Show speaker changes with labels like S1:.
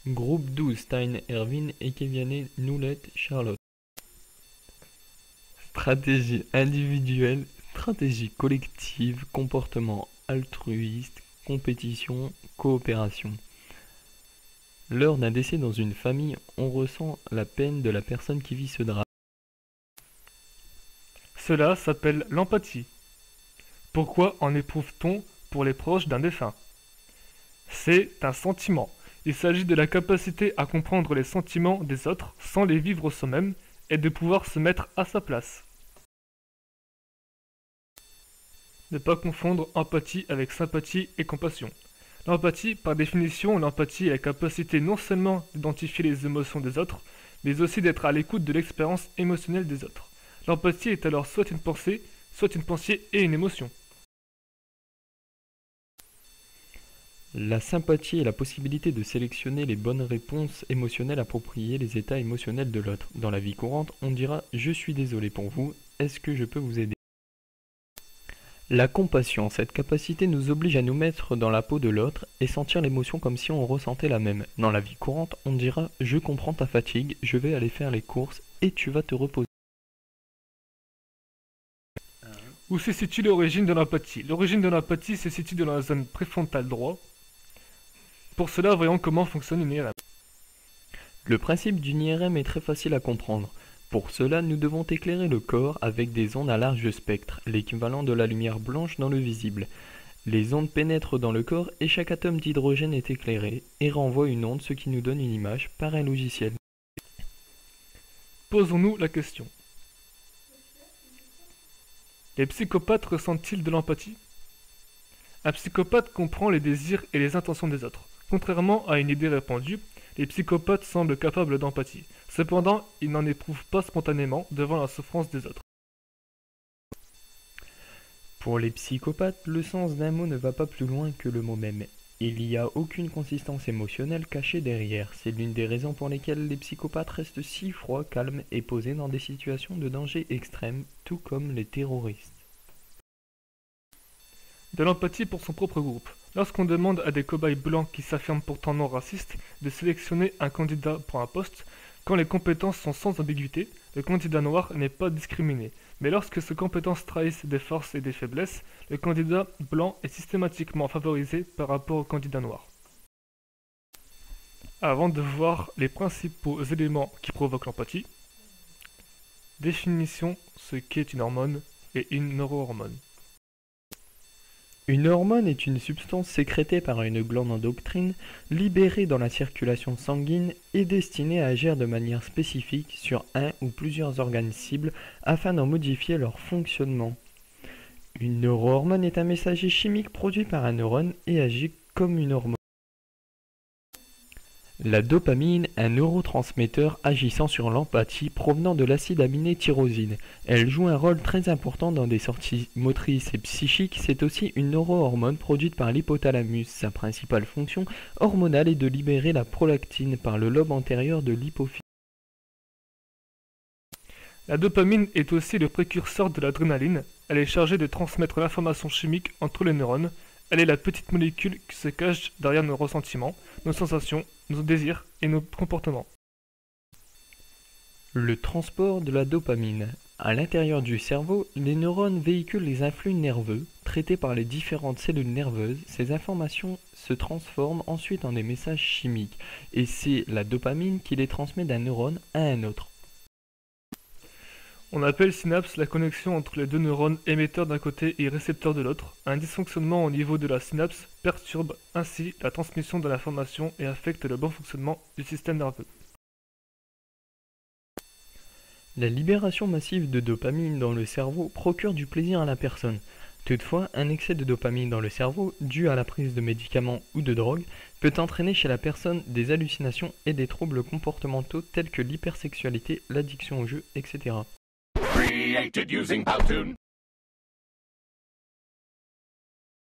S1: Groupe 12, Stein, Erwin, Ekeviane, Noulet, Charlotte. Stratégie individuelle, stratégie collective, comportement altruiste, compétition, coopération. Lors d'un décès dans une famille, on ressent la peine de la personne qui vit ce drame.
S2: Cela s'appelle l'empathie. Pourquoi en éprouve-t-on pour les proches d'un défunt? C'est un sentiment. Il s'agit de la capacité à comprendre les sentiments des autres sans les vivre soi-même et de pouvoir se mettre à sa place. Ne pas confondre empathie avec sympathie et compassion. L'empathie, par définition, l'empathie est la capacité non seulement d'identifier les émotions des autres, mais aussi d'être à l'écoute de l'expérience émotionnelle des autres. L'empathie est alors soit une pensée et une émotion.
S1: La sympathie est la possibilité de sélectionner les bonnes réponses émotionnelles appropriées les états émotionnels de l'autre. Dans la vie courante, on dira « je suis désolé pour vous, est-ce que je peux vous aider ?» La compassion, cette capacité nous oblige à nous mettre dans la peau de l'autre et sentir l'émotion comme si on ressentait la même. Dans la vie courante, on dira « je comprends ta fatigue, je vais aller faire les courses et tu vas te reposer ».
S2: Où se situe l'origine de l'empathie? L'origine de l'empathie se situe dans la zone préfrontale droit. Pour cela, voyons comment fonctionne une IRM.
S1: Le principe d'une IRM est très facile à comprendre. Pour cela, nous devons éclairer le corps avec des ondes à large spectre, l'équivalent de la lumière blanche dans le visible. Les ondes pénètrent dans le corps et chaque atome d'hydrogène est éclairé et renvoie une onde, ce qui nous donne une image par un logiciel.
S2: Posons-nous la question. Les psychopathes ressentent-ils de l'empathie? Un psychopathe comprend les désirs et les intentions des autres. Contrairement à une idée répandue, les psychopathes semblent capables d'empathie. Cependant, ils n'en éprouvent pas spontanément devant la souffrance des autres.
S1: Pour les psychopathes, le sens d'un mot ne va pas plus loin que le mot même. Il n'y a aucune consistance émotionnelle cachée derrière. C'est l'une des raisons pour lesquelles les psychopathes restent si froids, calmes et posés dans des situations de danger extrême, tout comme les terroristes.
S2: De l'empathie pour son propre groupe. Lorsqu'on demande à des cobayes blancs qui s'affirment pourtant non racistes de sélectionner un candidat pour un poste, quand les compétences sont sans ambiguïté, le candidat noir n'est pas discriminé. Mais lorsque ces compétences trahissent des forces et des faiblesses, le candidat blanc est systématiquement favorisé par rapport au candidat noir. Avant de voir les principaux éléments qui provoquent l'empathie, définissons ce qu'est une hormone et une neurohormone.
S1: Une hormone est une substance sécrétée par une glande endocrine, libérée dans la circulation sanguine et destinée à agir de manière spécifique sur un ou plusieurs organes cibles afin d'en modifier leur fonctionnement. Une neurohormone est un messager chimique produit par un neurone et agit comme une hormone. La dopamine, un neurotransmetteur agissant sur l'empathie provenant de l'acide aminé tyrosine. Elle joue un rôle très important dans des sorties motrices et psychiques. C'est aussi une neurohormone produite par l'hypothalamus. Sa principale fonction hormonale est de libérer la prolactine par le lobe antérieur de l'hypophyse.
S2: La dopamine est aussi le précurseur de l'adrénaline. Elle est chargée de transmettre l'information chimique entre les neurones. Elle est la petite molécule qui se cache derrière nos ressentiments, nos sensations, nos désirs et nos comportements.
S1: Le transport de la dopamine. À l'intérieur du cerveau, les neurones véhiculent les influx nerveux, traités par les différentes cellules nerveuses. Ces informations se transforment ensuite en des messages chimiques, et c'est la dopamine qui les transmet d'un neurone à un autre.
S2: On appelle synapse la connexion entre les deux neurones émetteurs d'un côté et récepteurs de l'autre. Un dysfonctionnement au niveau de la synapse perturbe ainsi la transmission de l'information et affecte le bon fonctionnement du système nerveux.
S1: La libération massive de dopamine dans le cerveau procure du plaisir à la personne. Toutefois, un excès de dopamine dans le cerveau, dû à la prise de médicaments ou de drogues, peut entraîner chez la personne des hallucinations et des troubles comportementaux tels que l'hypersexualité, l'addiction au jeu, etc.
S3: Created using Powtoon.